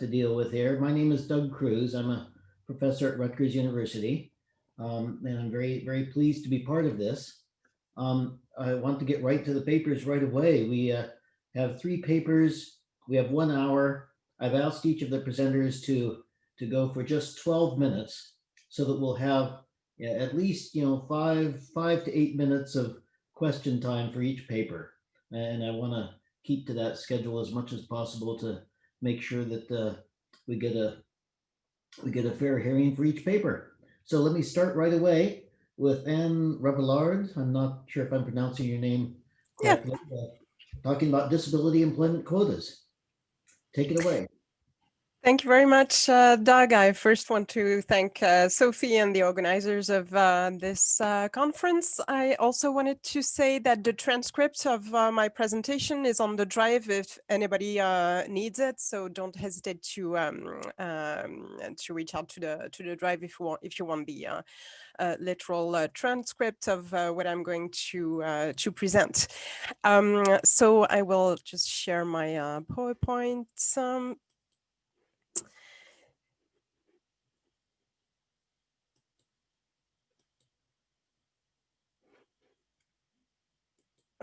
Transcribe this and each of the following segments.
to deal with here. My name is Doug Kruse. I'm a professor at Rutgers University, and I'm very pleased to be part of this. I want to get right to the papers right away. We have 3 papers. We have 1 hour. I've asked each of the presenters to go for just 12 minutes so that we'll have at least 5 to 8 minutes of question time for each paper. And I want to keep to that schedule as much as possible to make sure that we get a fair hearing for each paper. So let me start right away with Anne Revillard. I'm not sure if I'm pronouncing your name correctly. Talking about disability employment quotas. Take it away. Thank you very much, Doug. I first want to thank Sophie and the organizers of this conference. I also wanted to say that the transcript of my presentation is on the drive if anybody needs it. So don't hesitate to reach out to the drive if you want the literal transcript of what I'm going to present. So I will just share my PowerPoint.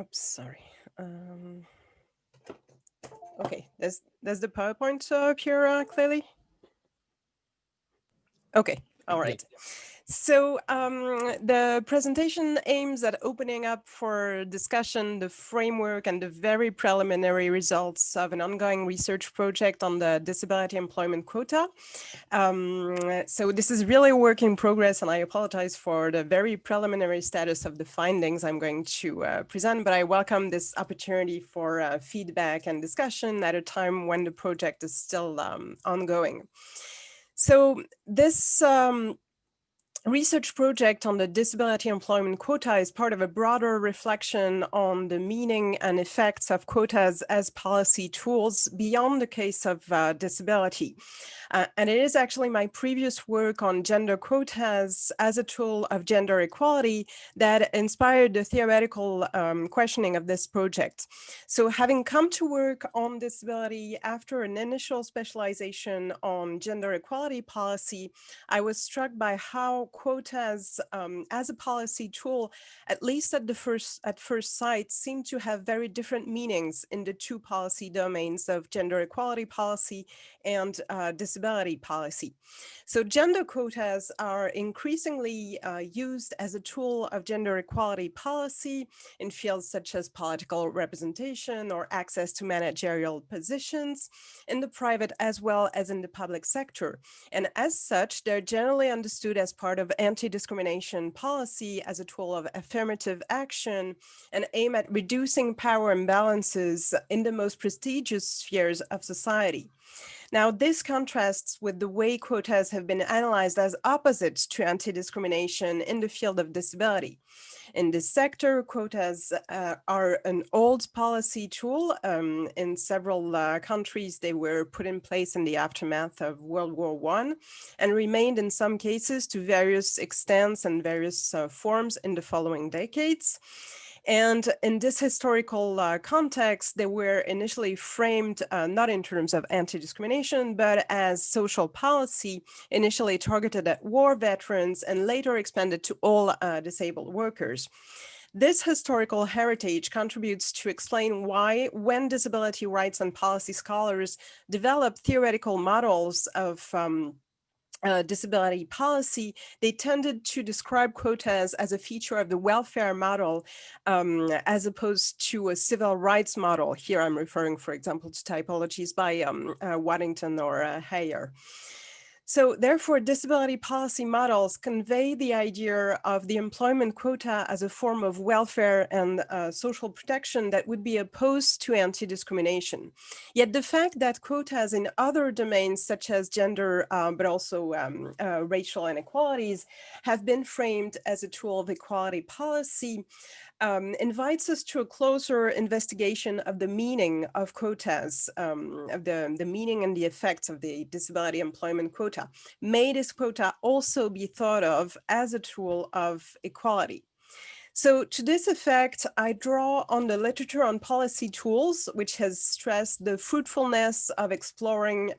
Oops, sorry. Okay, does the PowerPoint appear clearly? Okay, all right. So the presentation aims at opening up for discussion the framework and the very preliminary results of an ongoing research project on the disability employment quota. So this is really a work in progress, and I apologize for the very preliminary status of the findings I'm going to present, but I welcome this opportunity for feedback and discussion at a time when the project is still ongoing. So this research project on the disability employment quota is part of a broader reflection on the meaning and effects of quotas as policy tools beyond the case of disability. And it is actually my previous work on gender quotas as a tool of gender equality that inspired the theoretical questioning of this project. So having come to work on disability after an initial specialization on gender equality policy, I was struck by how quotas as a policy tool, at least at first sight, seem to have very different meanings in the 2 policy domains of gender equality policy and disability policy. So gender quotas are increasingly used as a tool of gender equality policy in fields such as political representation or access to managerial positions in the private as well as in the public sector. And as such, they're generally understood as part of anti-discrimination policy as a tool of affirmative action and aim at reducing power imbalances in the most prestigious spheres of society. Now, this contrasts with the way quotas have been analyzed as opposites to anti-discrimination in the field of disability. In this sector, quotas are an old policy tool. In several countries, they were put in place in the aftermath of World War I and remained in some cases to various extents and various forms in the following decades. And in this historical context, they were initially framed not in terms of anti-discrimination, but as social policy, initially targeted at war veterans and later expanded to all disabled workers. This historical heritage contributes to explain why, when disability rights and policy scholars develop theoretical models of disability policy, they tended to describe quotas as a feature of the welfare model as opposed to a civil rights model. Here I'm referring, for example, to typologies by Waddington or Heyer. So therefore, disability policy models convey the idea of the employment quota as a form of welfare and social protection that would be opposed to anti-discrimination. Yet the fact that quotas in other domains such as gender, but also racial inequalities have been framed as a tool of equality policy invites us to a closer investigation of the meaning of quotas, of the meaning and the effects of the disability employment quota. May this quota also be thought of as a tool of equality? So to this effect, I draw on the literature on policy tools, which has stressed the fruitfulness of exploring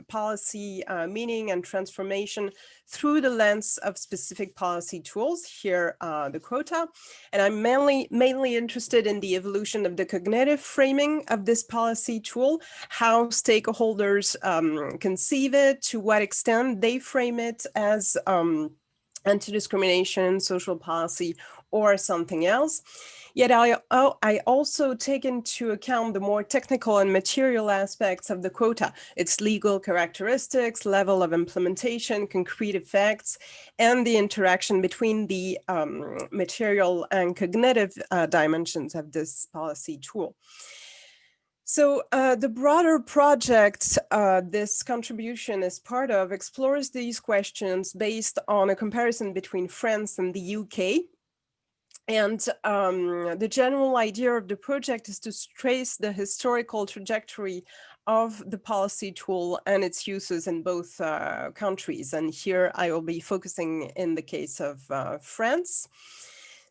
policy meaning and transformation through the lens of specific policy tools, here the quota. And I'm mainly interested in the evolution of the cognitive framing of this policy tool, how stakeholders conceive it, to what extent they frame it as anti-discrimination, social policy, or something else. Yet I also take into account the more technical and material aspects of the quota, its legal characteristics, level of implementation, concrete effects, and the interaction between the material and cognitive dimensions of this policy tool. So the broader project this contribution is part of explores these questions based on a comparison between France and the UK. And the general idea of the project is to trace the historical trajectory of the policy tool and its uses in both countries. And here I will be focusing in the case of France.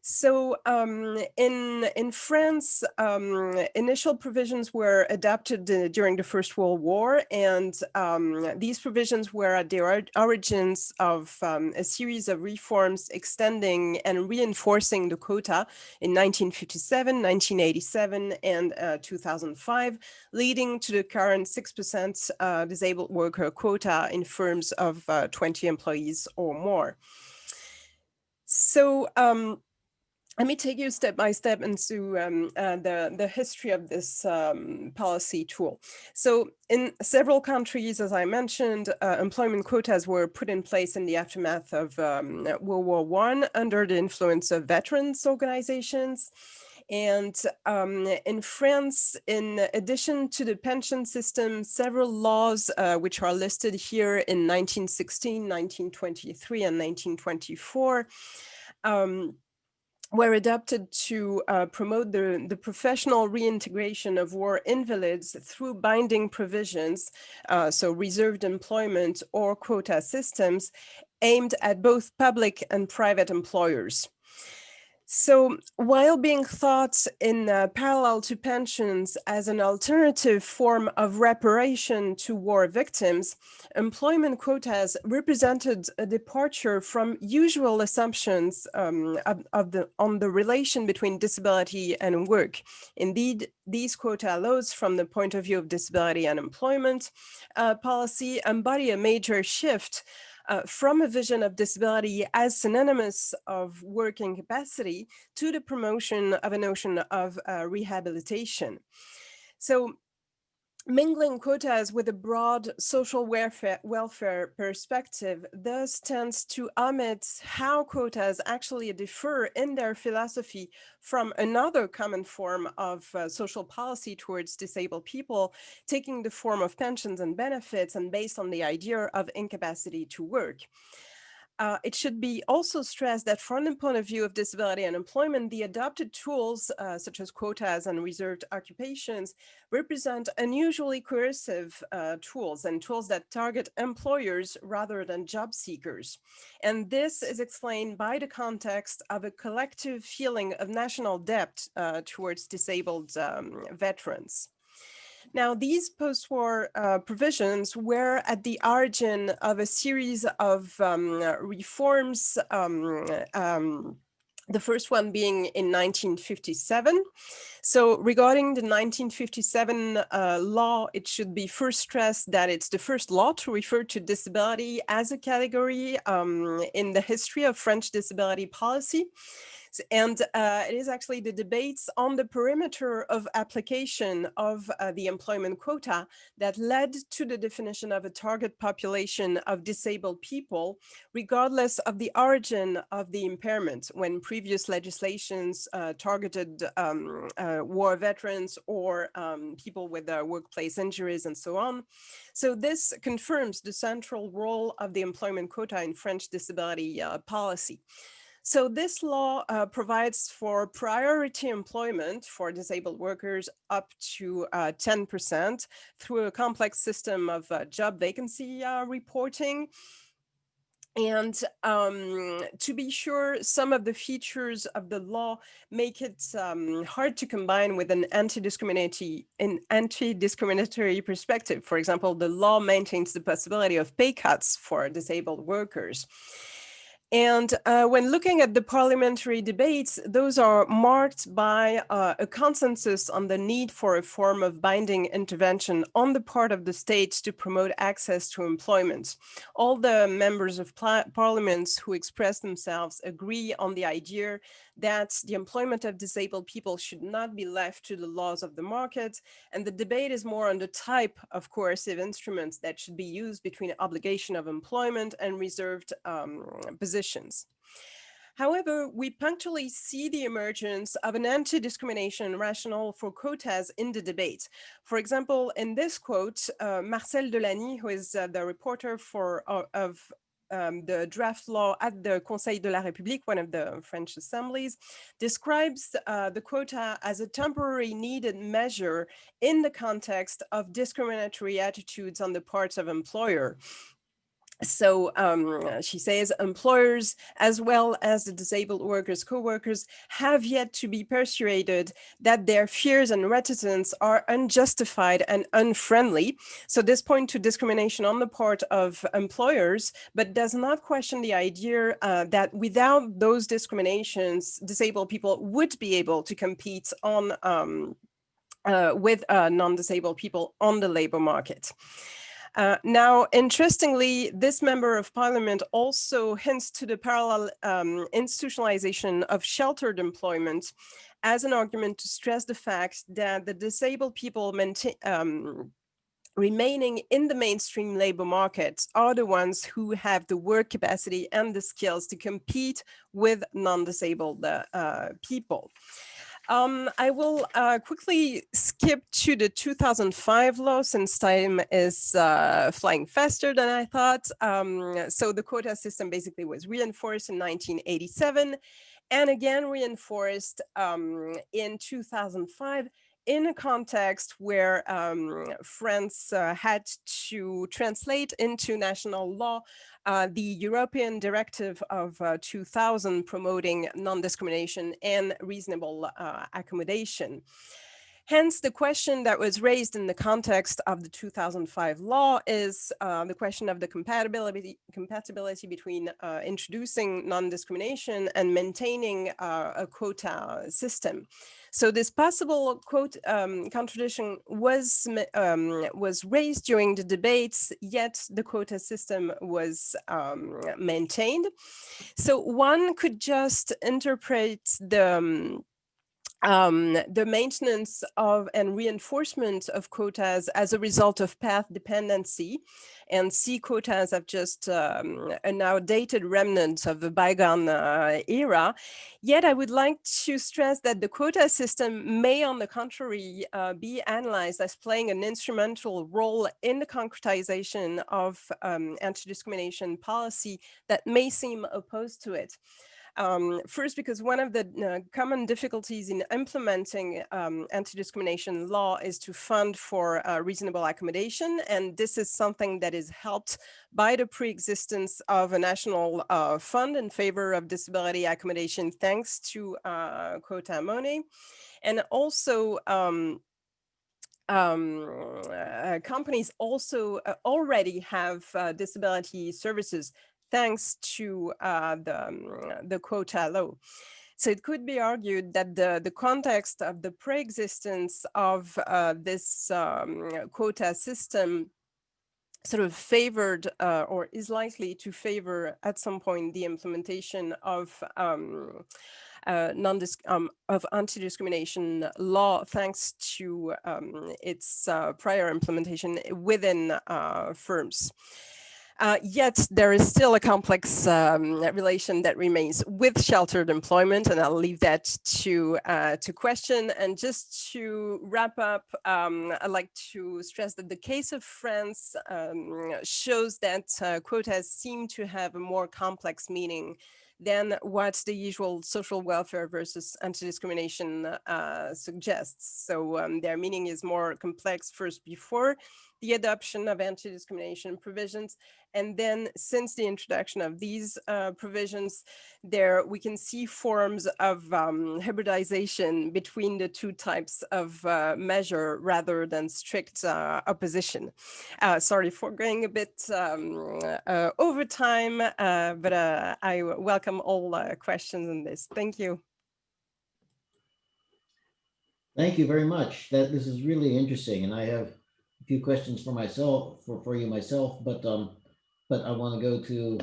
So in France, initial provisions were adapted during the First World War, and these provisions were at the origins of a series of reforms extending and reinforcing the quota in 1957, 1987, and 2005, leading to the current 6% disabled worker quota in firms of 20 employees or more. So let me take you step by step into the history of this policy tool. So in several countries, as I mentioned, employment quotas were put in place in the aftermath of World War I under the influence of veterans organizations. And in France, in addition to the pension system, several laws which are listed here in 1916, 1923, and 1924 were adapted to promote the professional reintegration of war invalids through binding provisions, so reserved employment or quota systems aimed at both public and private employers. So while being thought in parallel to pensions as an alternative form of reparation to war victims, employment quotas represented a departure from usual assumptions on the relation between disability and work. Indeed, these quota laws, from the point of view of disability and employment policy, embody a major shift from a vision of disability as synonymous of working capacity to the promotion of a notion of rehabilitation. So mingling quotas with a broad social welfare perspective thus tends to omit how quotas actually differ in their philosophy from another common form of social policy towards disabled people, taking the form of pensions and benefits and based on the idea of incapacity to work. It should be also stressed that from the point of view of disability and employment, the adopted tools, such as quotas and reserved occupations, represent unusually coercive tools and tools that target employers rather than job seekers. And this is explained by the context of a collective feeling of national debt towards disabled veterans. Now, these post-war provisions were at the origin of a series of reforms, the first one being in 1957. So regarding the 1957 law, it should be first stressed that it's the first law to refer to disability as a category in the history of French disability policy. And it is actually the debates on the perimeter of application of the employment quota that led to the definition of a target population of disabled people, regardless of the origin of the impairment, when previous legislations targeted war veterans or people with workplace injuries and so on. So this confirms the central role of the employment quota in French disability policy. So this law provides for priority employment for disabled workers up to 10% through a complex system of job vacancy reporting. And to be sure, some of the features of the law make it hard to combine with an anti-discriminatory perspective. For example, the law maintains the possibility of pay cuts for disabled workers. And when looking at the parliamentary debates, those are marked by a consensus on the need for a form of binding intervention on the part of the states to promote access to employment. All the members of parliaments who express themselves agree on the idea that the employment of disabled people should not be left to the laws of the market. And the debate is more on the type of coercive instruments that should be used between obligation of employment and reserved positions. However, we punctually see the emergence of an anti-discrimination rationale for quotas in the debate. For example, in this quote, Marcel Delany, who is the reporter of the draft law at the Conseil de la République, one of the French assemblies, describes the quota as a temporary needed measure in the context of discriminatory attitudes on the part of employer. So she says employers, as well as the disabled workers' co-workers, have yet to be persuaded that their fears and reticence are unjustified and unfriendly. So this points to discrimination on the part of employers, but does not question the idea that without those discriminations, disabled people would be able to compete on with non-disabled people on the labor market. Now, interestingly, this member of parliament also hints to the parallel institutionalization of sheltered employment as an argument to stress the fact that the disabled people remaining in the mainstream labor market are the ones who have the work capacity and the skills to compete with non-disabled people. I will quickly skip to the 2005 law since time is flying faster than I thought. So the quota system basically was reinforced in 1987 and again reinforced in 2005 in a context where France had to translate into national law the European Directive of 2000 promoting non-discrimination and reasonable accommodation. Hence, the question that was raised in the context of the 2005 law is the question of the compatibility between introducing non-discrimination and maintaining a quota system. So this possible contradiction was raised during the debates, yet the quota system was maintained. So one could just interpret the maintenance of and reinforcement of quotas as a result of path dependency, and see quotas as just an outdated remnant of the bygone era. Yet I would like to stress that the quota system may, on the contrary, be analyzed as playing an instrumental role in the concretization of anti-discrimination policy that may seem opposed to it. First, because one of the common difficulties in implementing anti-discrimination law is to fund for reasonable accommodation. And this is something that is helped by the pre-existence of a national fund in favor of disability accommodation, thanks to quota money. And also, companies also already have disability services thanks to the quota law. So it could be argued that the context of the pre-existence of this quota system sort of favored or is likely to favor at some point the implementation of anti-discrimination law, thanks to its prior implementation within firms. Yet there is still a complex relation that remains with sheltered employment, and I'll leave that to question. And just to wrap up, I'd like to stress that the case of France shows that quotas seem to have a more complex meaning than what the usual social welfare versus anti-discrimination suggests. So their meaning is more complex first before the adoption of anti-discrimination provisions. And then since the introduction of these provisions, there we can see forms of hybridization between the two types of measure rather than strict opposition. Sorry for going a bit over time, but I welcome all questions on this. Thank you. Thank you very much. This is really interesting, and I have a few questions for myself, for you myself, but I want to go to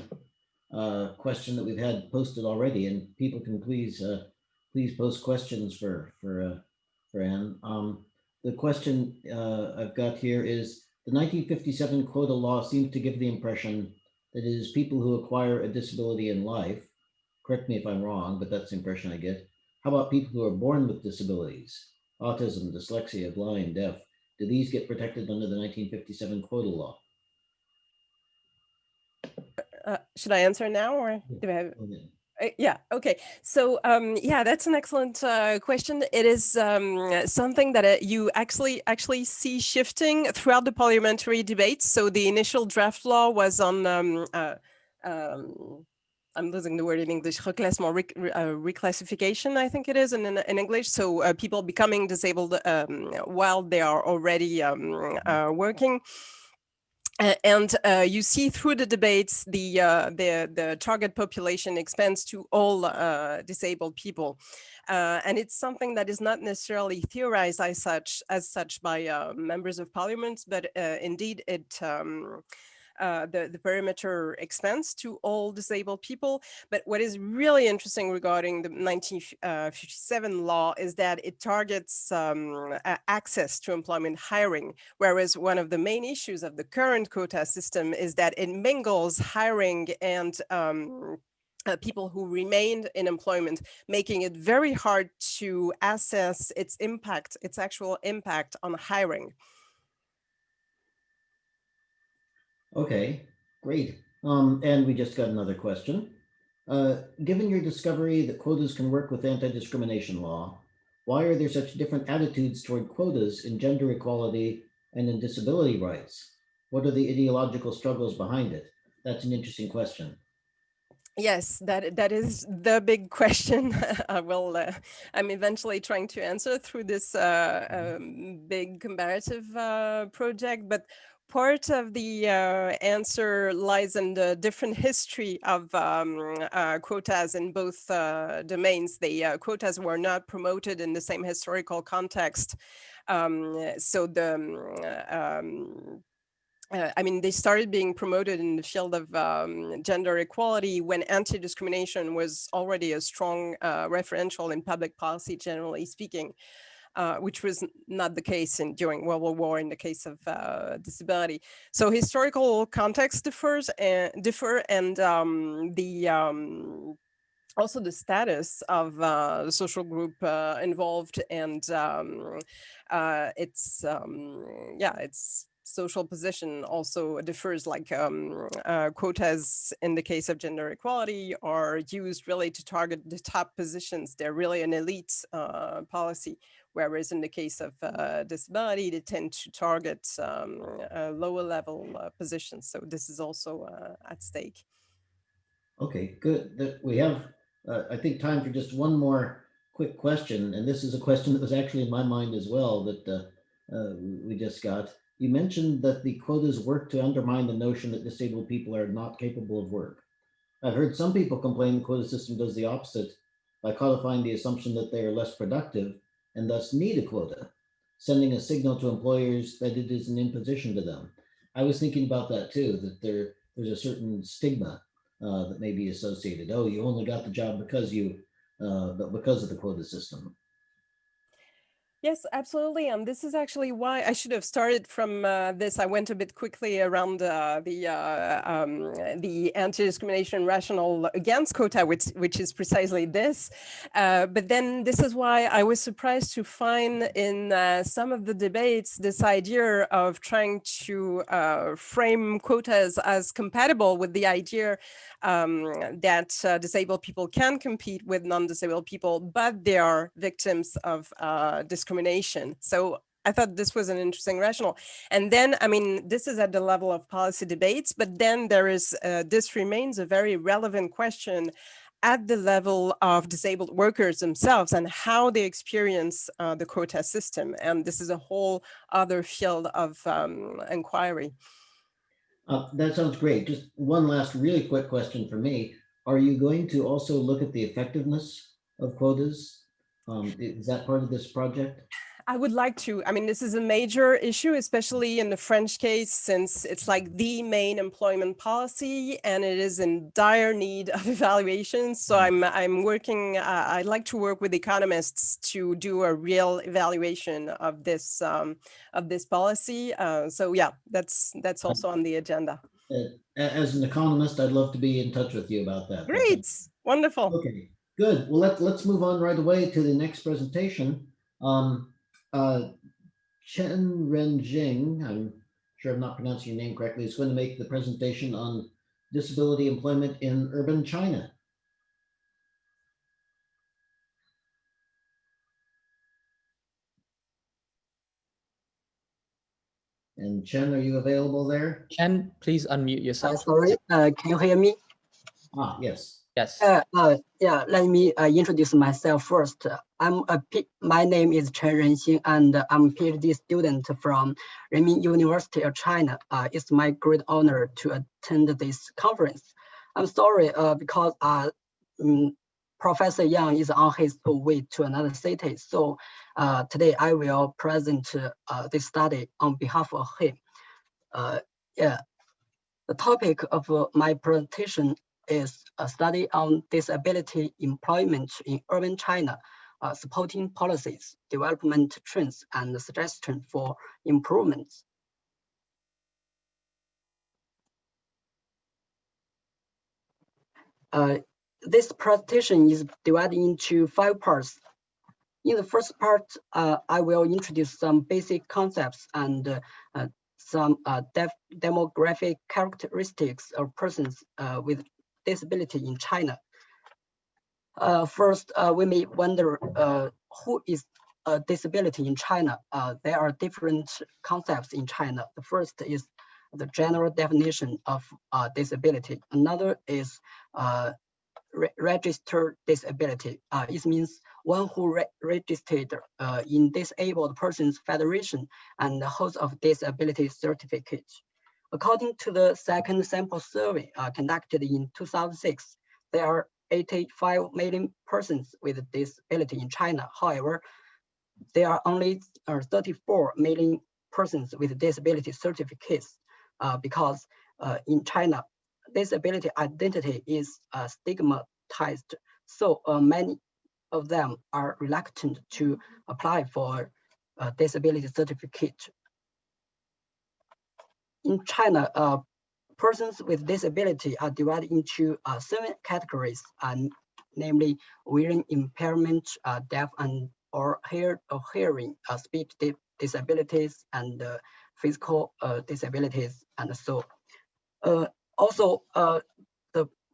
a question that we've had posted already, and people can please post questions for Anne. The question I've got here is: the 1957 quota law seems to give the impression that it is people who acquire a disability in life. Correct me if I'm wrong, but that's the impression I get. How about people who are born with disabilities? Autism, dyslexia, blind, deaf, do these get protected under the 1957 quota law? Should I answer now, or do I have? Okay. Yeah, okay. So yeah, that's an excellent question. It is something that you actually see shifting throughout the parliamentary debates. So the initial draft law was on I'm losing the word in English, reclassification, I think it is in English. So people becoming disabled while they are already working. And you see through the debates, the target population expands to all disabled people. And it's something that is not necessarily theorized as such by members of parliament, but indeed it the perimeter expands to all disabled people. But what is really interesting regarding the 1957 law is that it targets access to employment hiring, whereas one of the main issues of the current quota system is that it mingles hiring and people who remained in employment, making it very hard to assess its impact, its actual impact on hiring. Okay, great. And we just got another question. Given your discovery that quotas can work with anti-discrimination law, why are there such different attitudes toward quotas in gender equality and in disability rights? What are the ideological struggles behind it? That's an interesting question. Yes, that is the big question. I'm eventually trying to answer through this big comparative project, but part of the answer lies in the different history of quotas in both domains. The quotas were not promoted in the same historical context. So I mean, they started being promoted in the field of gender equality when anti-discrimination was already a strong referential in public policy, generally speaking, which was not the case during World War I in the case of disability. So historical context differ, and also the status of the social group involved, and its social position also differs. Like quotas in the case of gender equality are used really to target the top positions. They're really an elite policy, whereas in the case of disability, they tend to target lower level positions. So this is also at stake. Okay, good. We have, I think, time for just one more quick question. And this is a question that was actually in my mind as well that we just got. You mentioned that the quotas work to undermine the notion that disabled people are not capable of work. I've heard some people complain the quota system does the opposite by codifying the assumption that they are less productive and thus need a quota, sending a signal to employers that it is an imposition to them. I was thinking about that too, that there's a certain stigma that may be associated. Oh, you only got the job because because of the quota system. Yes, absolutely. And this is actually why I should have started from this. I went a bit quickly around the anti-discrimination rationale against quota, which is precisely this. But then this is why I was surprised to find in some of the debates this idea of trying to frame quotas as compatible with the idea that disabled people can compete with non-disabled people, but they are victims of discrimination. So I thought this was an interesting rationale. And then, I mean, this is at the level of policy debates, but then there is, this remains a very relevant question at the level of disabled workers themselves and how they experience the quota system. And this is a whole other field of inquiry. That sounds great. Just one last really quick question for me. Are you going to also look at the effectiveness of quotas? Is that part of this project? I would like to. I mean, this is a major issue, especially in the French case, since it's like the main employment policy and it is in dire need of evaluation. So I'm working, I'd like to work with economists to do a real evaluation of this policy. So yeah, that's also on the agenda. As an economist, I'd love to be in touch with you about that. Great, wonderful. Okay, good. Well, let's move on right away to the next presentation. Chen Renjing, I'm sure I'm not pronouncing your name correctly, is going to make the presentation on disability employment in urban China. And Chen, are you available there? Chen, please unmute yourself. Sorry, can you hear me? Yes. Yes. Yeah, let me introduce myself first. My name is Chen Renxing, and I'm a PhD student from Renmin University of China. It's my great honor to attend this conference. I'm sorry because Professor Yang is on his way to another city. So today I will present this study on behalf of him. Yeah, the topic of my presentation is a study on disability employment in urban China, supporting policies, development trends, and suggestions for improvements. This presentation is divided into 5 parts. In the first part, I will introduce some basic concepts and some demographic characteristics of persons with disability in China. First, we may wonder who is a disability in China. There are different concepts in China. The first is the general definition of disability. Another is registered disability. It means one who registered in Disabled Persons Federation and holds of disability certificate. According to the second sample survey conducted in 2006, there are 85 million persons with disability in China. However, there are only 34 million persons with disability certificates because in China, disability identity is stigmatized. So many of them are reluctant to apply for a disability certificate. In China, persons with disability are divided into 7 categories, namely vision impairment, deaf and or hearing, speech disabilities, and physical disabilities, and so. Also,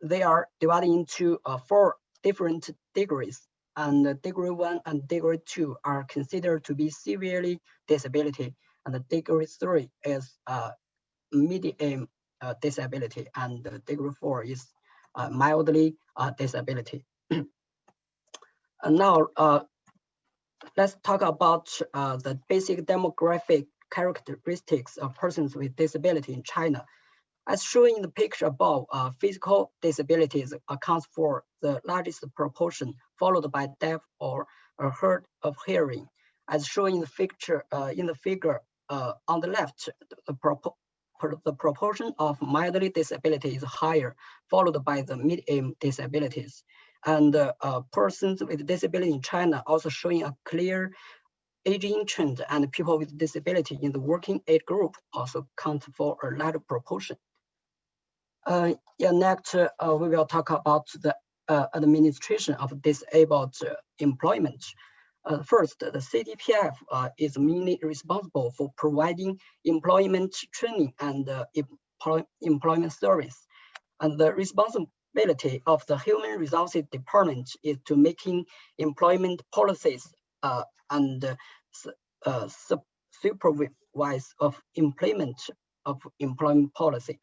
they are divided into 4 different degrees, and degree 1 and degree 2 are considered to be severely disability, and the degree 3 is medium disability, and degree 4 is mildly disability. And now let's talk about the basic demographic characteristics of persons with disability in China. As shown in the picture above, physical disabilities accounts for the largest proportion, followed by deaf or hard of hearing. As shown in the figure on the left, the proportion of mildly disability is higher, followed by the medium disabilities. And persons with disability in China also showing a clear aging trend, and people with disability in the working age group also count for a larger proportion. Next, we will talk about the administration of disabled employment. First, the CDPF is mainly responsible for providing employment training and employment service. And the responsibility of the Human Resources Department is to making employment policies and supervise of implement of employment policy.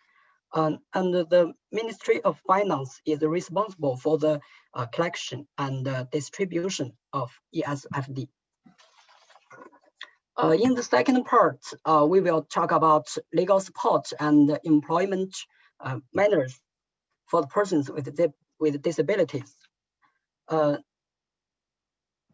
And the Ministry of Finance is responsible for the collection and distribution of ESFD. In the second part, we will talk about legal support and employment manners for the persons with disabilities.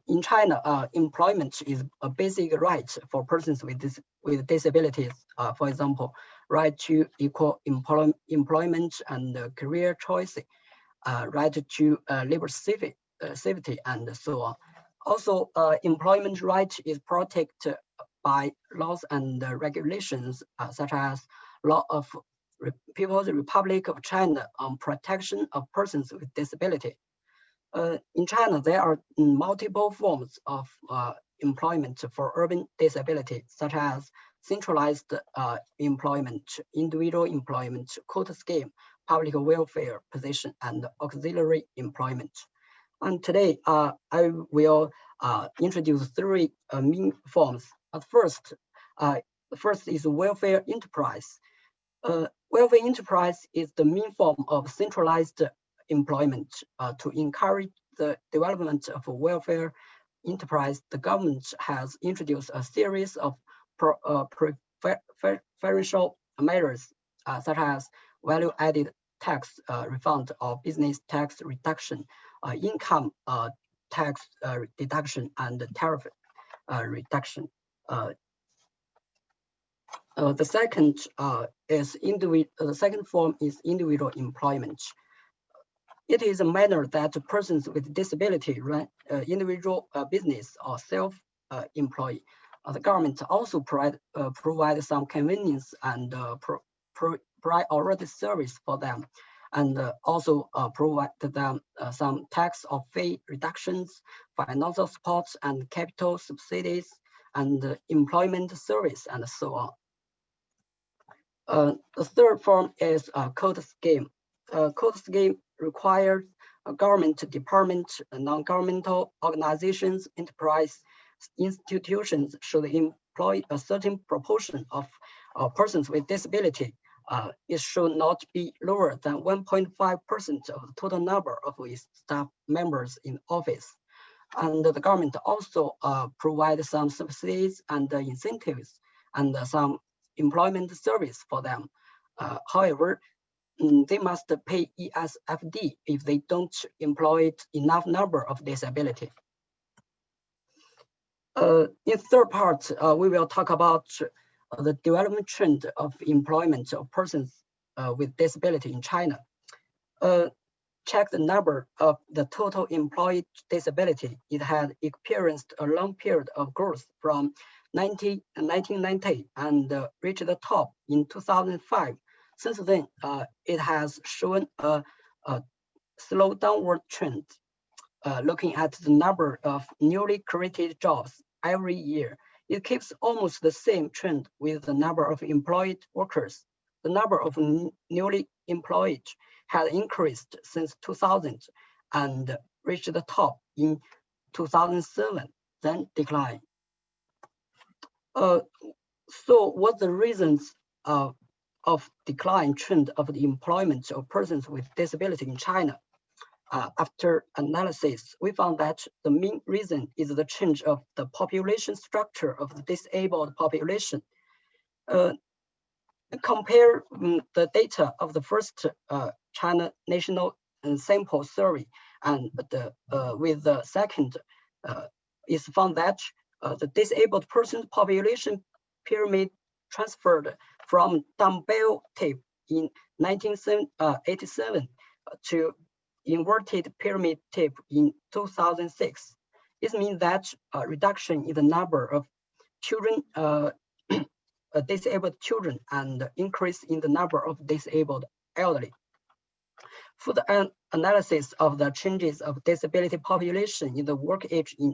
In China, employment is a basic right for persons with disabilities. For example, right to equal employment and career choice, right to labor safety, and so on. Also, employment right is protected by laws and regulations, such as law of People's Republic of China on protection of persons with disability. In China, there are multiple forms of employment for urban disability, such as centralized employment, individual employment, quota scheme, public welfare position, and auxiliary employment. And today, I will introduce three main forms. The first is welfare enterprise. Welfare enterprise is the main form of centralized employment. To encourage the development of welfare enterprise, the government has introduced a series of preferential measures, such as value-added tax refund or business tax reduction, income tax deduction, and tariff reduction. The second form is individual employment. It is a manner that persons with disability run individual business or self-employed. The government also provide some convenience and priority service for them, and also provide them some tax or fee reductions, financial support, and capital subsidies, and employment service, and so on. The third form is a quota scheme. Quota scheme requires a government department, non-governmental organizations, enterprise institutions should employ a certain proportion of persons with disability. It should not be lower than 1.5% of the total number of its staff members in office. And the government also provides some subsidies and incentives and some employment service for them. However, they must pay ESFD if they don't employ enough number of disability. In third part, we will talk about the development trend of employment of persons with disability in China. Check the number of the total employed disability. It had experienced a long period of growth from 1990 and reached the top in 2005. Since then, it has shown a slow downward trend. Looking at the number of newly created jobs every year, it keeps almost the same trend with the number of employed workers. The number of newly employed has increased since 2000 and reached the top in 2007, then declined. So what the reasons of decline trend of the employment of persons with disability in China? After analysis, we found that the main reason is the change of the population structure of the disabled population. Compare the data of the first China National Sample Survey and with the second, it's found that the disabled person population pyramid transferred from dumbbell tape in 1987 to inverted pyramid tape in 2006. This means that a reduction in the number of children, disabled children, and increase in the number of disabled elderly. For the analysis of the changes of disability population in the work age in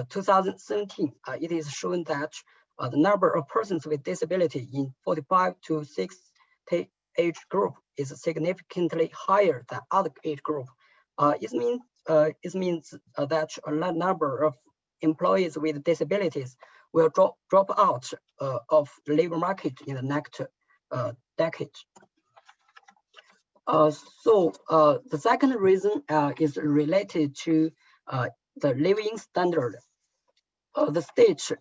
2017, it is shown that the number of persons with disability in 45 to 60 age group is significantly higher than other age group. It means that a large number of employees with disabilities will drop out of the labor market in the next decade. The second reason is related to the living standard. The state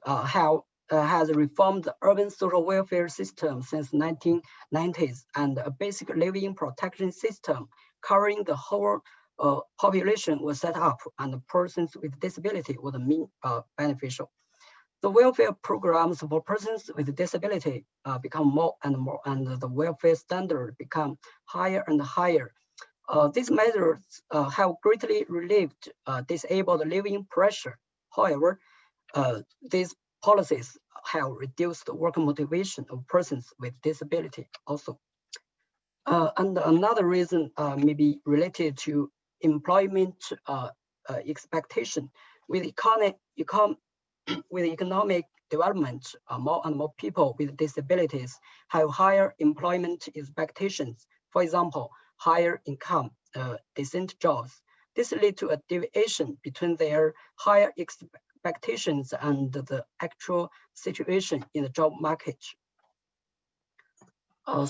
has reformed the urban social welfare system since 1990s, and a basic living protection system covering the whole population was set up, and persons with disability were the main beneficial. The welfare programs for persons with disability become more and more, and the welfare standard become higher and higher. These measures have greatly relieved disabled living pressure. However, these policies have reduced the work motivation of persons with disability also. And another reason may be related to employment expectation. With economic development, more and more people with disabilities have higher employment expectations. For example, higher income, decent jobs. This leads to a deviation between their higher expectations and the actual situation in the job market. In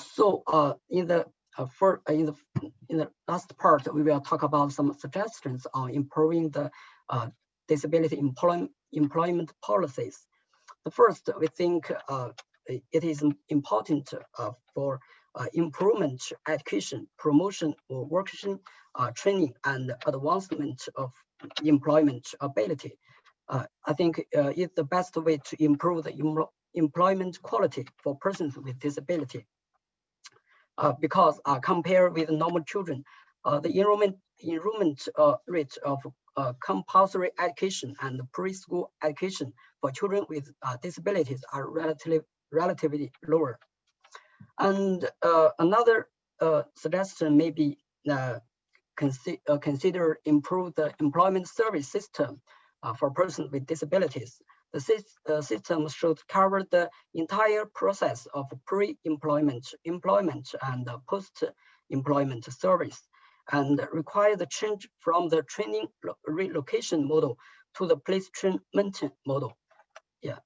the last part, we will talk about some suggestions on improving the disability employment policies. The first, we think it is important for improvement, education, promotion, or working training, and advancement of employment ability. I think it's the best way to improve the employment quality for persons with disability. Because compared with normal children, the enrollment rate of compulsory education and preschool education for children with disabilities are relatively lower. And another suggestion may be consider improve the employment service system for persons with disabilities. The system should cover the entire process of pre-employment, employment, and post-employment service, and require the change from the training relocation model to the placement model. Yeah.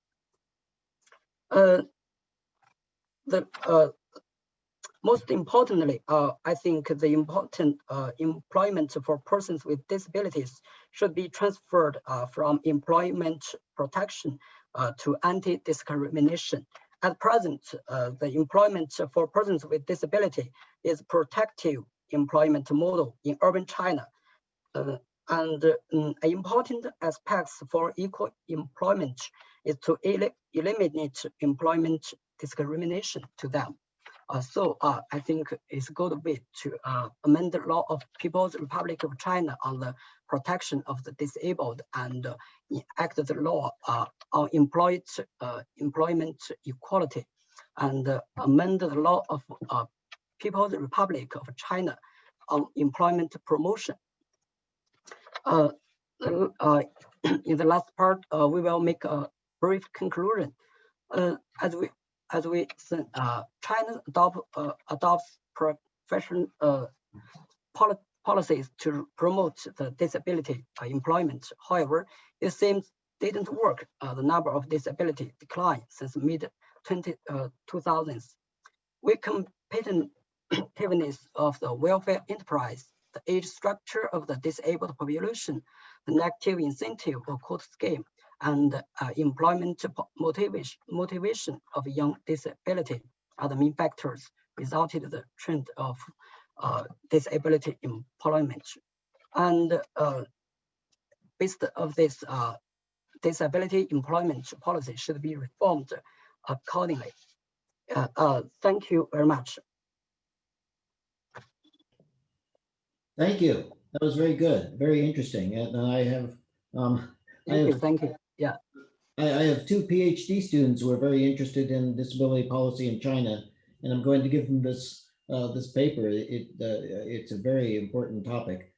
Most importantly, I think the important employment for persons with disabilities should be transferred from employment protection to anti-discrimination. At present, the employment for persons with disability is protective employment model in urban China. And important aspects for equal employment is to eliminate employment discrimination to them. I think it's a good way to amend the law of People's Republic of China on the protection of the disabled and enact the law on employment equality, and amend the law of People's Republic of China on employment promotion. In the last part, we will make a brief conclusion. China adopts professional policies to promote the disability employment. However, it seems didn't work. The number of disability declined since mid-2000s. With competitiveness of the welfare enterprise, the age structure of the disabled population, the negative incentive or quota scheme, and employment motivation of young disability are the main factors resulted in the trend of disability employment. And based of this, disability employment policy should be reformed accordingly. Thank you very much. Thank you. That was very good, very interesting. And I have, Thank you. Yeah. I have two PhD students who are very interested in disability policy in China, and I'm going to give them this this paper. It's a very important topic.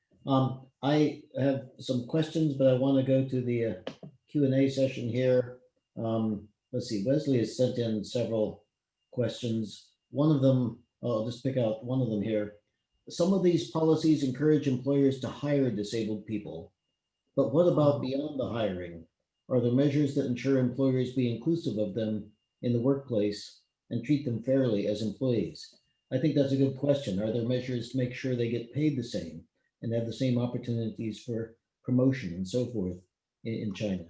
I have some questions, but I want to go to the Q&A session here. Let's see, Wesley has sent in several questions. One of them, I'll just pick out one of them here. Some of these policies encourage employers to hire disabled people, but what about beyond the hiring? Are there measures that ensure employers be inclusive of them in the workplace and treat them fairly as employees? I think that's a good question. Are there measures to make sure they get paid the same and have the same opportunities for promotion and so forth in China?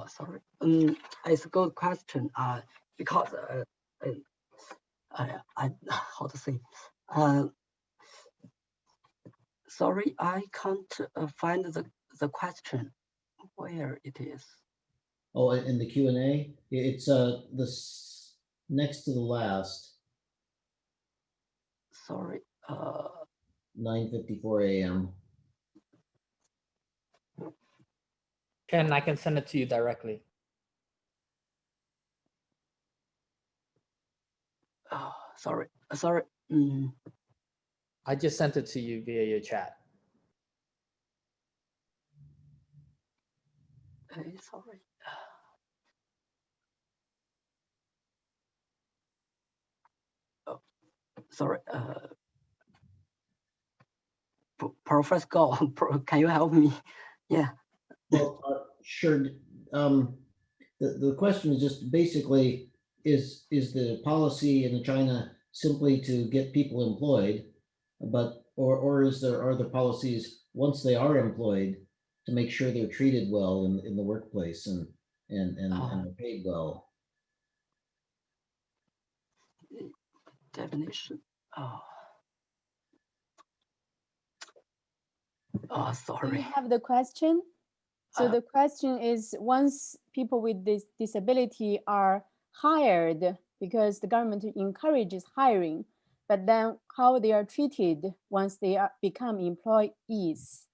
Sorry. It's a good question. Because I how to say? Sorry, I can't find the question where it is. Oh, in the Q&A, it's next to the last. Sorry. 9:54 a.m. Ken, I can send it to you directly. Sorry. Sorry. I just sent it to you via your chat. Sorry. Oh, sorry. Professor Go, can you help me? Yeah. Well, sure. The question is just basically, is the policy in China simply to get people employed, but or are the policies once they are employed to make sure they're treated well in the workplace and are paid well? Definition. Do Sorry. you have the question? So the question is, once people with this disability are hired, because the government encourages hiring, but then how they are treated once they become employees?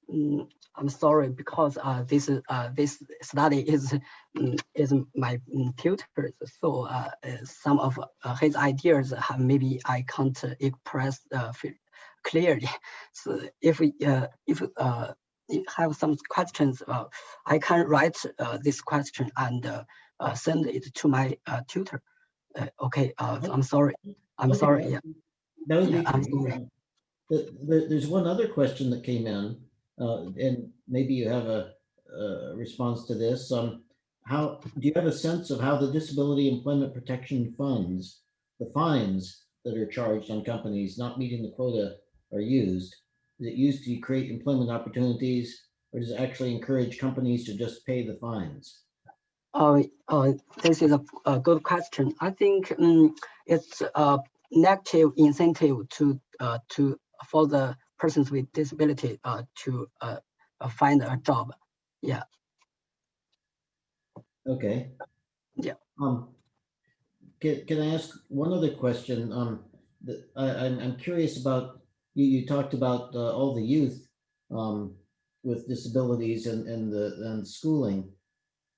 I'm sorry, because this study is my tutor's, so some of his ideas maybe I can't express clearly. So if you have some questions, I can write this question and send it to my tutor. Okay, I'm sorry. I'm sorry. Yeah. That would be I'm great. sorry. There's one other question that came in, and maybe you have a response to this. How do you have a sense of how the Disability Employment Protection Funds, the fines that are charged on companies not meeting the quota, are used? Is it used to create employment opportunities, or does it actually encourage companies to just pay the fines? This is a good question. I think it's a negative incentive for the persons with disability to find a job. Yeah. Okay. Yeah. Can I ask one other question? I'm curious about you talked about all the youth with disabilities and schooling.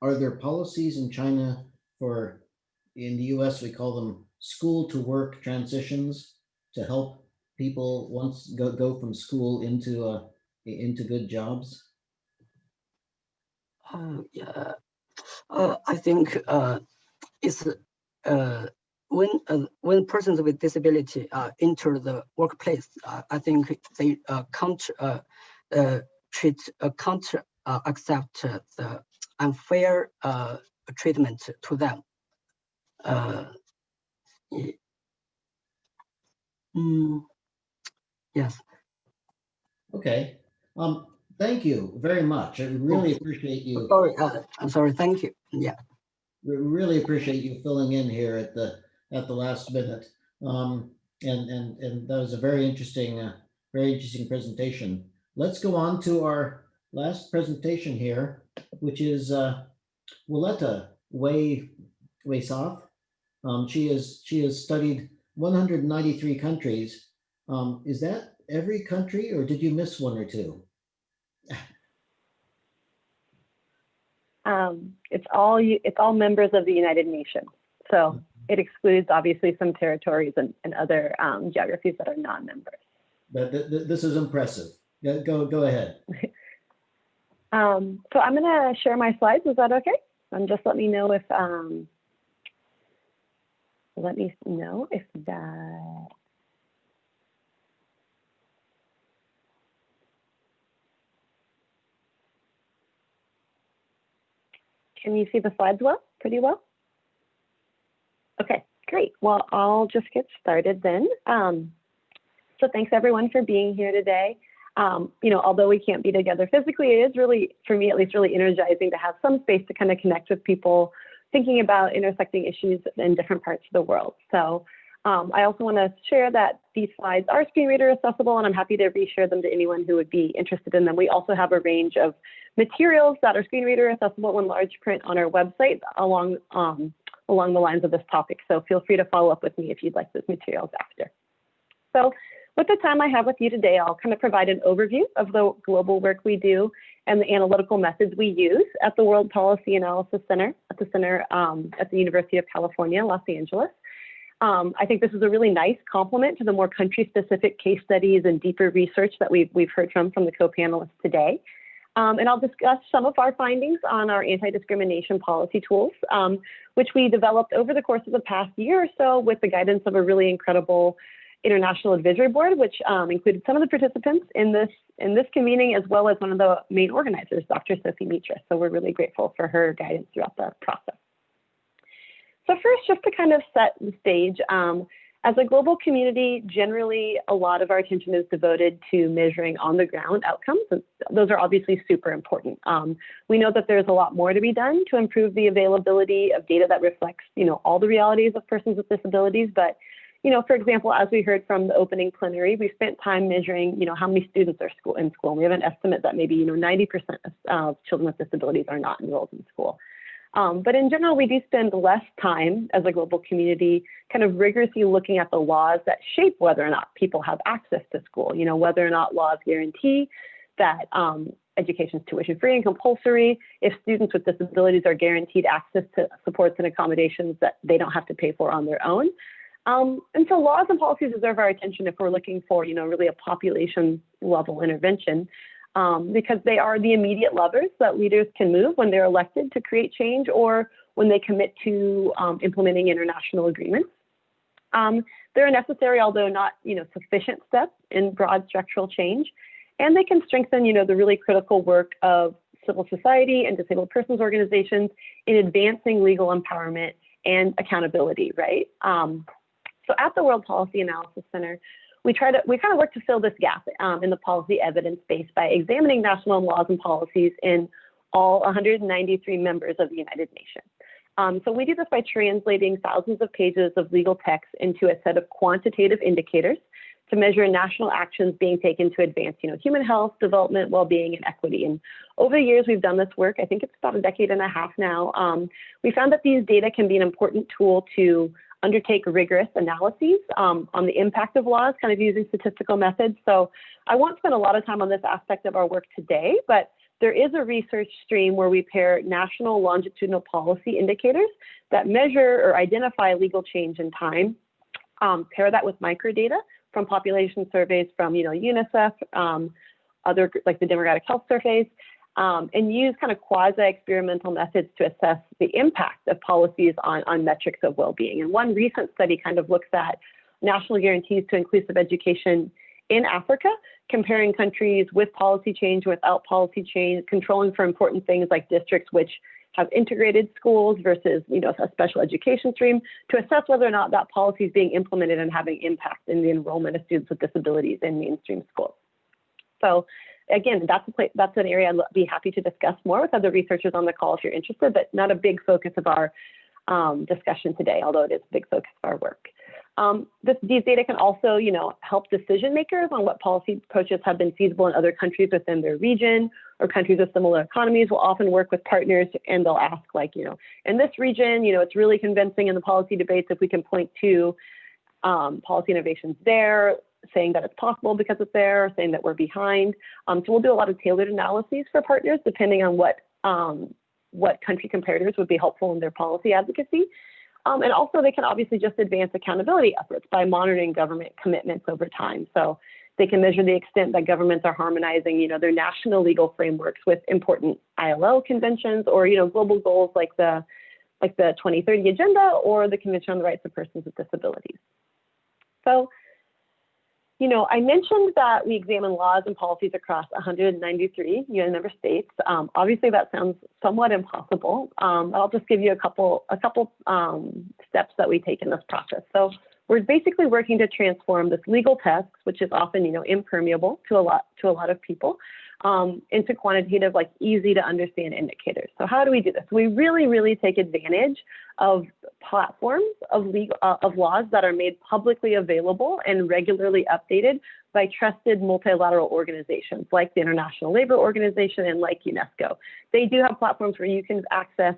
Are there policies in China in the US, we call them school to work transitions to help people once go from school into good jobs? Yeah. I think it's when persons with disability enter the workplace, I think they can't accept the unfair treatment to them. Yes. Okay. Thank you very much. I really appreciate you. Sorry, I'm sorry. Thank you. Yeah. We really appreciate you filling in here at the last minute. And that was a very interesting presentation. Let's go on to our last presentation here, which is Willetta Waisath. She has studied 193 countries. Is that every country, or did you miss one or two? It's all members of the United Nations. So it excludes obviously some territories and other geographies that are non-members. But this is impressive. Go ahead. So I'm gonna share my slides. Is that okay? And just let me know if that. Can you see the slides pretty well? Okay, great. Well, I'll just get started then. So thanks everyone for being here today. Although we can't be together physically, it is really, for me at least, really energizing to have some space to kind of connect with people thinking about intersecting issues in different parts of the world. So I also want to share that these slides are screen reader accessible, and I'm happy to reshare them to anyone who would be interested in them. We also have a range of materials that are screen reader accessible in large print on our website along the lines of this topic. So feel free to follow up with me if you'd like those materials after. So with the time I have with you today, I'll kind of provide an overview of the global work we do and the analytical methods we use at the World Policy Analysis Center at the University of California, Los Angeles. I think this is a really nice complement to the more country-specific case studies and deeper research that we've heard from the co-panelists today. And I'll discuss some of our findings on our anti-discrimination policy tools, which we developed over the course of the past year or so with the guidance of a really incredible International Advisory Board, which included some of the participants in this convening, as well as one of the main organizers, Dr. Sophie Mitra. So we're really grateful for her guidance throughout the process. So first, just to kind of set the stage, as a global community, generally, a lot of our attention is devoted to measuring on-the-ground outcomes, and those are obviously super important. We know that there's a lot more to be done to improve the availability of data that reflects, all the realities of persons with disabilities, but for example, as we heard from the opening plenary, we spent time measuring, how many students are in school. And we have an estimate that maybe, 90% of children with disabilities are not enrolled in school. But in general, we do spend less time as a global community kind of rigorously looking at the laws that shape whether or not people have access to school, whether or not laws guarantee that education is tuition-free and compulsory, if students with disabilities are guaranteed access to supports and accommodations that they don't have to pay for on their own. And so laws and policies deserve our attention if we're looking for, really a population level intervention, because they are the immediate levers that leaders can move when they're elected to create change or when they commit to implementing international agreements. They're a necessary, although not, sufficient steps in broad structural change, and they can strengthen, the really critical work of civil society and disabled persons organizations in advancing legal empowerment and accountability, right? So at the World Policy Analysis Center, we kind of work to fill this gap in the policy evidence base by examining national laws and policies in all 193 members of the United Nations. So we do this by translating thousands of pages of legal text into a set of quantitative indicators to measure national actions being taken to advance, human health, development, well-being, and equity. And over the years, we've done this work. I think it's about a decade and a half now. We found that these data can be an important tool to undertake rigorous analyses on the impact of laws, kind of using statistical methods. So I won't spend a lot of time on this aspect of our work today, but there is a research stream where we pair national longitudinal policy indicators that measure or identify legal change in time, pair that with microdata from population surveys from UNICEF, other like the demographic health surveys, and use kind of quasi-experimental methods to assess the impact of policies on metrics of well-being. And one recent study kind of looks at national guarantees to inclusive education in Africa, comparing countries with policy change, without policy change, controlling for important things like districts which have integrated schools versus a special education stream, to assess whether or not that policy is being implemented and having impact in the enrollment of students with disabilities in mainstream schools. So again, that's an area I'd be happy to discuss more with other researchers on the call if you're interested, but not a big focus of our discussion today, although it is a big focus of our work. These data can also, help decision makers on what policy approaches have been feasible in other countries within their region, or countries with similar economies will often work with partners and they'll ask in this region, it's really convincing in the policy debates if we can point to policy innovations there, saying that it's possible because it's there, saying that we're behind. So we'll do a lot of tailored analyses for partners depending on what country comparators would be helpful in their policy advocacy. And also they can obviously just advance accountability efforts by monitoring government commitments over time. So they can measure the extent that governments are harmonizing, their national legal frameworks with important ILO conventions or, global goals like the 2030 Agenda or the Convention on the Rights of Persons with Disabilities. So, I mentioned that we examine laws and policies across 193 UN member states. Obviously, that sounds somewhat impossible. I'll just give you a couple steps that we take in this process. So we're basically working to transform this legal text, which is often, impermeable to a lot of people, into quantitative, like easy to understand indicators. So how do we do this? We really take advantage of platforms of laws that are made publicly available and regularly updated by trusted multilateral organizations like the International Labor Organization and like UNESCO. They do have platforms where you can access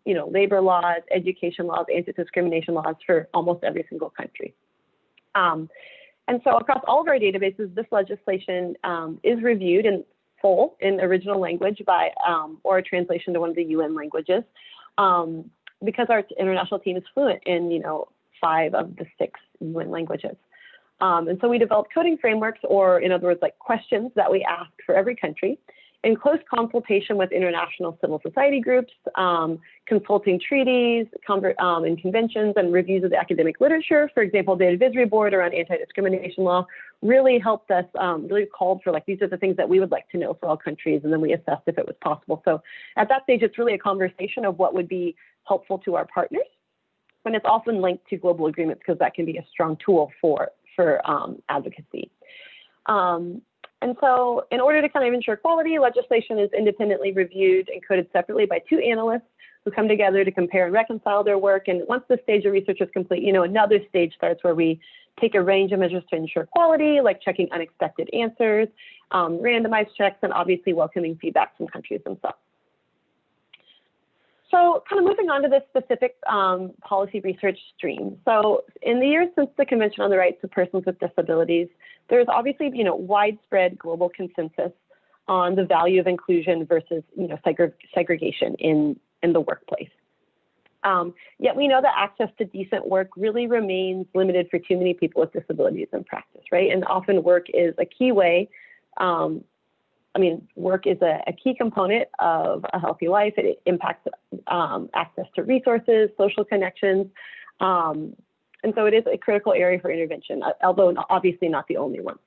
labor laws, education laws, anti-discrimination laws for almost every single country. And so across all of our databases, this legislation is reviewed in full in original language by or a translation to one of the UN languages, because our international team is fluent in 5 of the 6 UN languages. And so we develop coding frameworks, or in other words, like questions that we ask for every country, in close consultation with international civil society groups, consulting treaties, and conventions, and reviews of the academic literature. For example, the advisory board around anti-discrimination law really helped us, really called for, like, these are the things that we would like to know for all countries, and then we assessed if it was possible. So at that stage, it's really a conversation of what would be helpful to our partners, and it's often linked to global agreements because that can be a strong tool for advocacy. And so in order to kind of ensure quality, legislation is independently reviewed and coded separately by 2 analysts who come together to compare and reconcile their work. And once the stage of research is complete, another stage starts where we take a range of measures to ensure quality, like checking unexpected answers, randomized checks, and obviously welcoming feedback from countries themselves. So kind of moving on to this specific policy research stream. So in the years since the Convention on the Rights of Persons with Disabilities, there's obviously widespread global consensus on the value of inclusion versus segregation in the workplace. Yet we know that access to decent work really remains limited for too many people with disabilities in practice, right? And often work is a key way. Work is a key component of a healthy life. It impacts access to resources, social connections, and so it is a critical area for intervention, although obviously not the only one.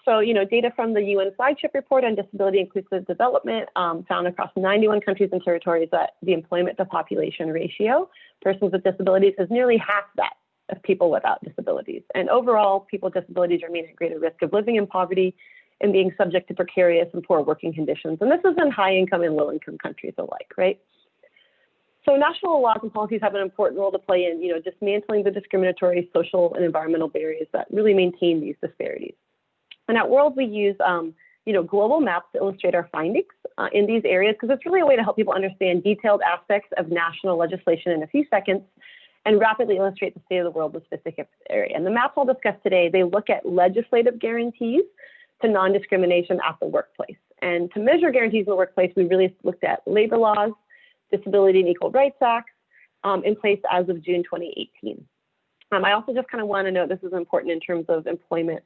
So, data from the UN flagship report on disability inclusive development found across 91 countries and territories that the employment to population ratio, persons with disabilities, is nearly half that of people without disabilities. And overall, people with disabilities remain at greater risk of living in poverty and being subject to precarious and poor working conditions. And this is in high income and low income countries alike, right? So national laws and policies have an important role to play in, dismantling the discriminatory social and environmental barriers that really maintain these disparities. And at World, we use, global maps to illustrate our findings in these areas, because it's really a way to help people understand detailed aspects of national legislation in a few seconds and rapidly illustrate the state of the world in a specific area. And the maps I'll discuss today, they look at legislative guarantees to non-discrimination at the workplace. And to measure guarantees in the workplace, we really looked at labor laws, Disability and Equal Rights Acts in place as of June 2018. I also just kind of want to note this is important in terms of employment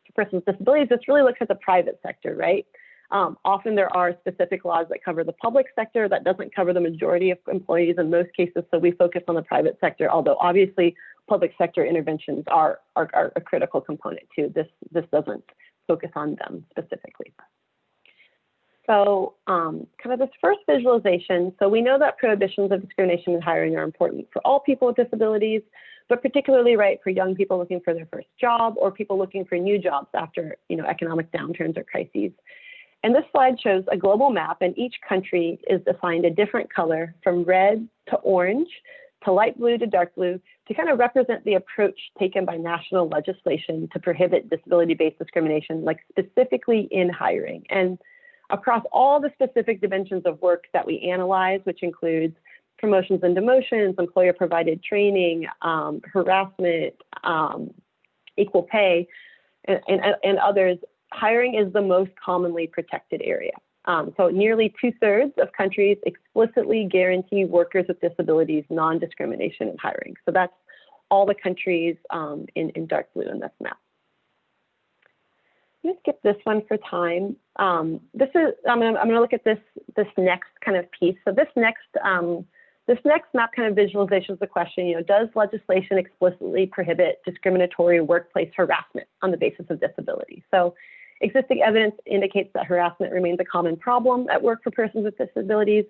for persons with disabilities. This really looks at the private sector, right? Often there are specific laws that cover the public sector that doesn't cover the majority of employees in most cases, so we focus on the private sector, although obviously public sector interventions are a critical component too. This doesn't focus on them specifically. So kind of this first visualization, so we know that prohibitions of discrimination in hiring are important for all people with disabilities, but particularly right for young people looking for their first job or people looking for new jobs after economic downturns or crises. And this slide shows a global map, and each country is defined a different color from red to orange to light blue to dark blue to kind of represent the approach taken by national legislation to prohibit disability-based discrimination, like specifically in hiring. And across all the specific dimensions of work that we analyze, which includes promotions and demotions, employer-provided training, harassment, equal pay, and others, hiring is the most commonly protected area. So nearly 2/3 of countries explicitly guarantee workers with disabilities non-discrimination in hiring. So that's all the countries in dark blue in this map. I'm going to skip this one for time. I'm going to look at this next kind of piece. So this next This next map kind of visualizes the question, does legislation explicitly prohibit discriminatory workplace harassment on the basis of disability? So existing evidence indicates that harassment remains a common problem at work for persons with disabilities,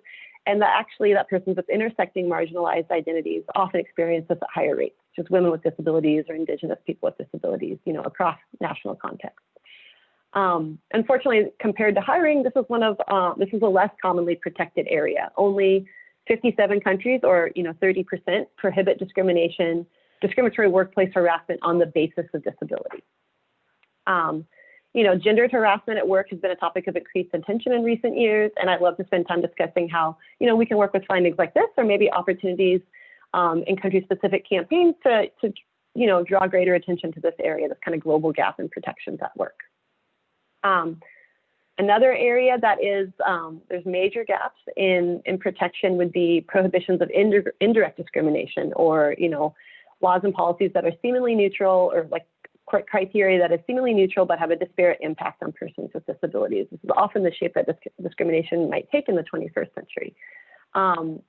and that actually that persons with intersecting marginalized identities often experience this at higher rates, such as women with disabilities or Indigenous people with disabilities, across national contexts. Unfortunately, compared to hiring, this is a less commonly protected area. Only 57 countries, or 30%, prohibit discriminatory workplace harassment on the basis of disability. Gendered harassment at work has been a topic of increased attention in recent years, and I'd love to spend time discussing how we can work with findings like this, or maybe opportunities in country-specific campaigns to draw greater attention to this area, this kind of global gap in protections at work. Another area that is, there's major gaps in protection would be prohibitions of indirect discrimination, or, laws and policies that are seemingly neutral, or like criteria that is seemingly neutral but have a disparate impact on persons with disabilities. This is often the shape that discrimination might take in the 21st century.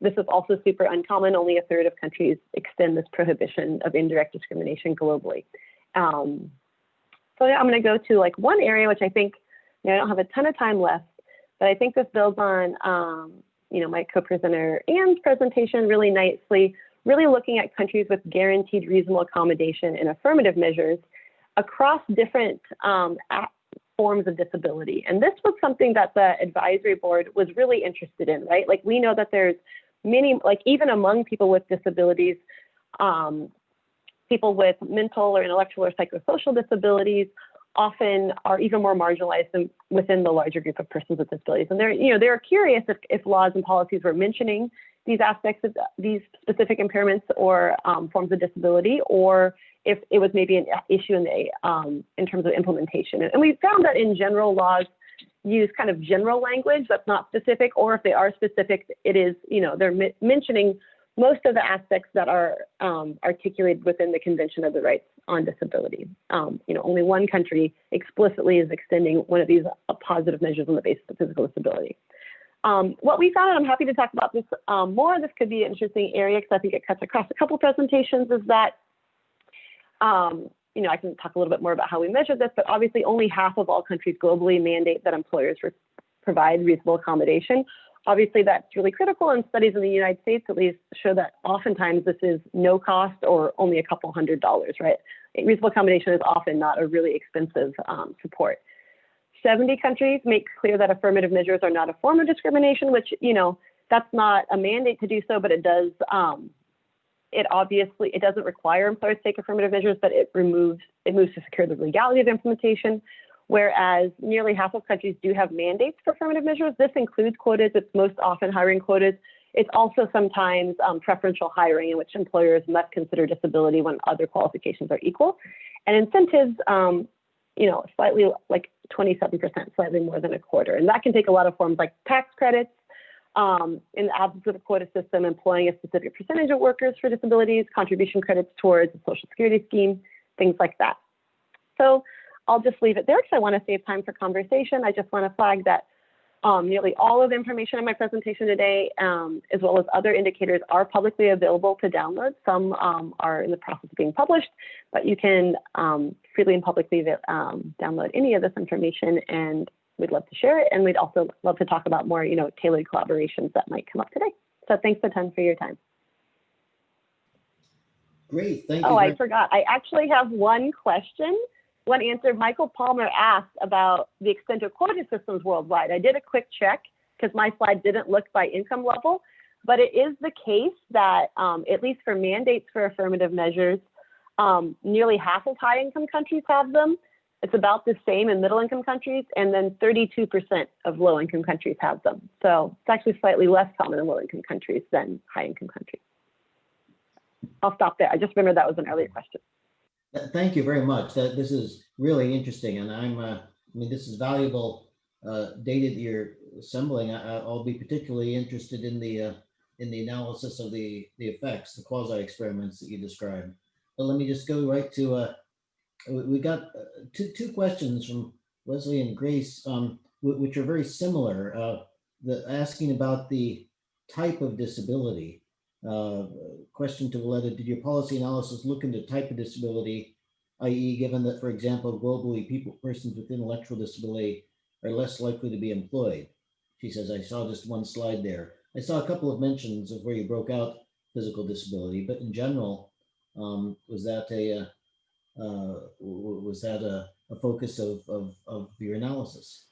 This is also super uncommon. Only a third of countries extend this prohibition of indirect discrimination globally. So I'm going to go to one area which I think, I don't have a ton of time left, but I think this builds on, my co-presenter Anne's presentation really nicely, really looking at countries with guaranteed reasonable accommodation and affirmative measures across different forms of disability. And this was something that the advisory board was really interested in, right? We know that there's many, even among people with disabilities, people with mental or intellectual or psychosocial disabilities often are even more marginalized than within the larger group of persons with disabilities. And they're curious if laws and policies were mentioning these aspects of these specific impairments or forms of disability, or if it was maybe an issue in terms of implementation. And we found that in general, laws use kind of general language that's not specific, or if they are specific, it is, they're mentioning most of the aspects that are articulated within the Convention of the Rights on Disability. Only one country explicitly is extending one of these positive measures on the basis of physical disability. What we found, and I'm happy to talk about this more, this could be an interesting area because I think it cuts across a couple presentations, is that, I can talk a little bit more about how we measure this, but obviously only half of all countries globally mandate that employers provide reasonable accommodation. Obviously, that's really critical, and studies in the United States at least show that oftentimes this is no cost or only a couple $100s, right? Reasonable accommodation is often not a really expensive support. 70 countries make clear that affirmative measures are not a form of discrimination, which, that's not a mandate to do so, but it does, it doesn't require employers to take affirmative measures, but it moves to secure the legality of implementation. Whereas nearly half of countries do have mandates for affirmative measures. This includes quotas. It's most often hiring quotas. It's also sometimes preferential hiring, in which employers must consider disability when other qualifications are equal. And incentives, slightly 27%, slightly more than a quarter. And that can take a lot of forms like tax credits, in the absence of a quota system, employing a specific percentage of workers for disabilities, contribution credits towards the Social Security scheme, things like that. So I'll just leave it there because I want to save time for conversation. I just want to flag that nearly all of the information in my presentation today, as well as other indicators, are publicly available to download. Some are in the process of being published, but you can freely and publicly download any of this information, and we'd love to share it. And we'd also love to talk about more, tailored collaborations that might come up today. So thanks a ton for your time. Great, thank you. Oh, I forgot. I actually have one question. One answer Michael Palmer asked about the extent of quota systems worldwide. I did a quick check because my slide didn't look by income level, but it is the case that at least for mandates for affirmative measures, nearly half of high income countries have them. It's about the same in middle income countries, and then 32% of low income countries have them. So it's actually slightly less common in low income countries than high income countries. I'll stop there. I just remembered that was an earlier question. Thank you very much. This is really interesting, and this is valuable data that you're assembling. I'll be particularly interested in the analysis of the effects, the quasi experiments that you described. But let me just go right to we got two questions from Leslie and Grace, which are very similar. Asking about the type of disability. question to Willetta, did your policy analysis look into type of disability, i.e. given that, for example, globally, persons with intellectual disability are less likely to be employed? She says, I saw just one slide there. I saw a couple of mentions of where you broke out physical disability, but in general, was that a focus of your analysis?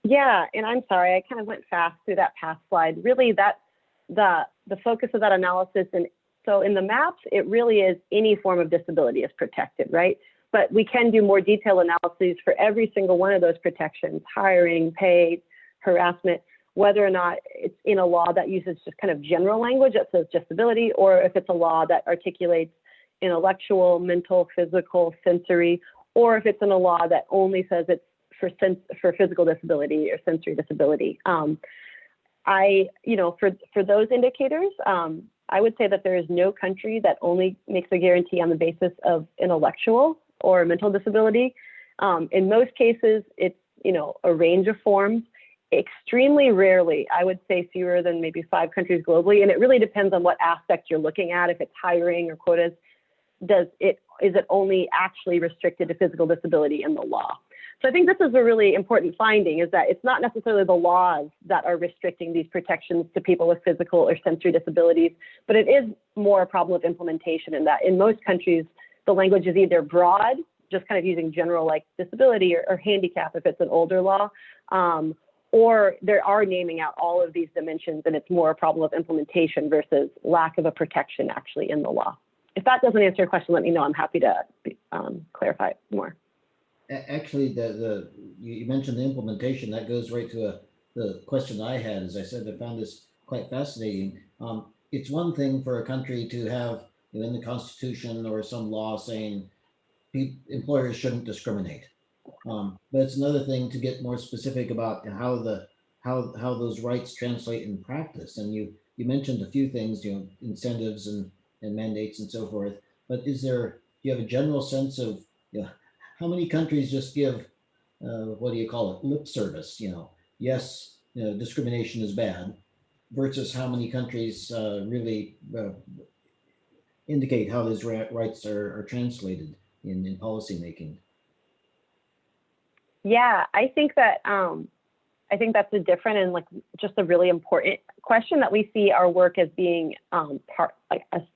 Yeah, and I'm sorry, I kind of went fast through that past slide. Really, that the focus of that analysis, and so in the maps, it really is any form of disability is protected, right? But we can do more detailed analyses for every single one of those protections: hiring, pay, harassment, whether or not it's in a law that uses just kind of general language that says disability, or if it's a law that articulates intellectual, mental, physical, sensory, or if it's in a law that only says it's for physical disability or sensory disability. For those indicators, I would say that there is no country that only makes a guarantee on the basis of intellectual or mental disability. In most cases, it's a range of forms. Extremely rarely, I would say fewer than maybe 5 countries globally, and it really depends on what aspect you're looking at. If it's hiring or quotas, is it only actually restricted to physical disability in the law? So I think this is a really important finding, is that it's not necessarily the laws that are restricting these protections to people with physical or sensory disabilities, but it is more a problem of implementation, in that in most countries, the language is either broad, just kind of using general like disability or handicap if it's an older law, or they are naming out all of these dimensions, and it's more a problem of implementation versus lack of a protection actually in the law. If that doesn't answer your question, let me know. I'm happy to clarify it more. Actually, you mentioned the implementation. That goes right to the question I had. As I said, I found this quite fascinating. It's one thing for a country to have in the Constitution or some law saying employers shouldn't discriminate, but it's another thing to get more specific about how those rights translate in practice. And you mentioned a few things, incentives and mandates and so forth. But do you have a general sense of how many countries just give lip service? Yes, discrimination is bad, versus how many countries really indicate how those rights are translated in policy making. Yeah, I think that's a different and just a really important question that we see our work as being an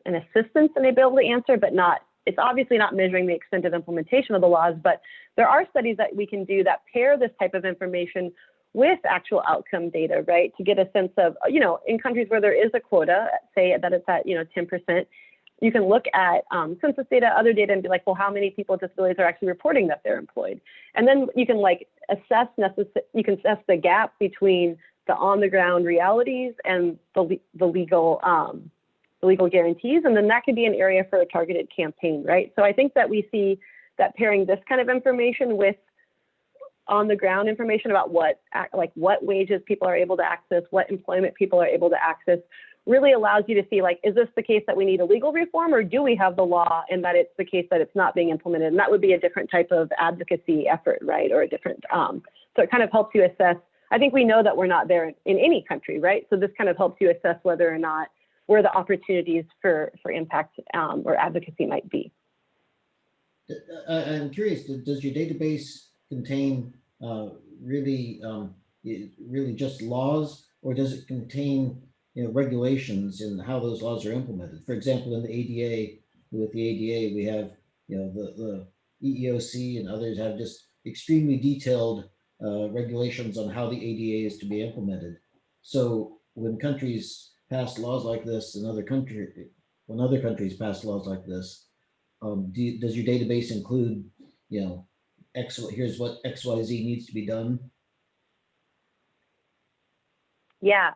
assistance and able to answer, but not. It's obviously not measuring the extent of implementation of the laws, but there are studies that we can do that pair this type of information with actual outcome data, right? To get a sense of, in countries where there is a quota, say that it's at 10%, you can look at census data, other data, and be like, well, how many people with disabilities are actually reporting that they're employed? And then you can assess the gap between the on-the-ground realities and the legal guarantees, and then that could be an area for a targeted campaign, right? So I think that we see that pairing this kind of information with on-the-ground information about what wages people are able to access, what employment people are able to access, really allows you to see, is this the case that we need a legal reform, or do we have the law and that it's the case that it's not being implemented? And that would be a different type of advocacy effort, right? Or a different, so it kind of helps you assess. I think we know that we're not there in any country, right? So this kind of helps you assess whether or not where the opportunities for impact or advocacy might be. I'm curious, does your database contain really just laws, or does it contain regulations and how those laws are implemented? For example, in the ADA, with the ADA, we have the EEOC and others have just extremely detailed regulations on how the ADA is to be implemented. So when countries pass laws like this, when other countries pass laws like this, does your database include, here's what XYZ needs to be done? Yeah,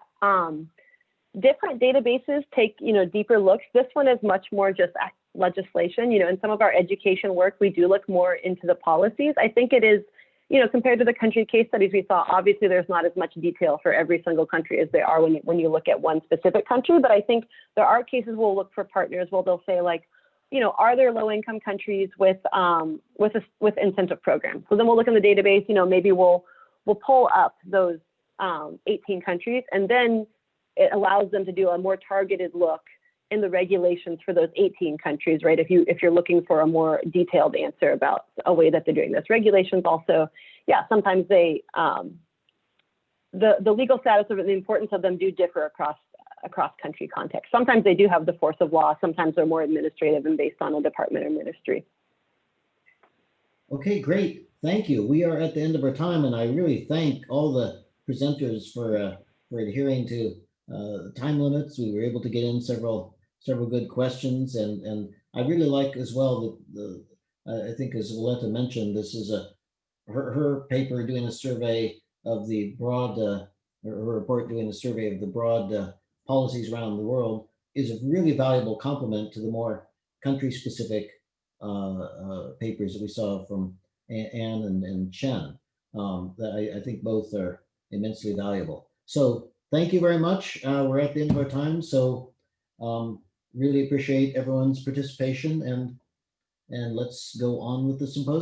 different databases take, deeper looks. This one is much more just legislation. In some of our education work, we do look more into the policies. I think it is, compared to the country case studies we saw, obviously there's not as much detail for every single country as there are when you look at one specific country. But I think there are cases we'll look for partners where they'll say are there low-income countries with incentive programs? So then we'll look in the database. Maybe we'll pull up those 18 countries, and then it allows them to do a more targeted look in the regulations for those 18 countries, right? If you're looking for a more detailed answer about a way that they're doing this. Regulations also, yeah, sometimes they, the legal status of it, the importance of them do differ across country context. Sometimes they do have the force of law, sometimes they're more administrative and based on a department or ministry. Okay, great. Thank you. We are at the end of our time, and I really thank all the presenters for adhering to time limits. We were able to get in several good questions, and I really like as well that I think, as Willetta mentioned, this is her paper doing a survey of the broad, her report doing a survey of the broad policies around the world is a really valuable complement to the more country-specific papers that we saw from Anne and Chen. That I think both are immensely valuable. So thank you very much. We're at the end of our time, so really appreciate everyone's participation, and let's go on with the symposium.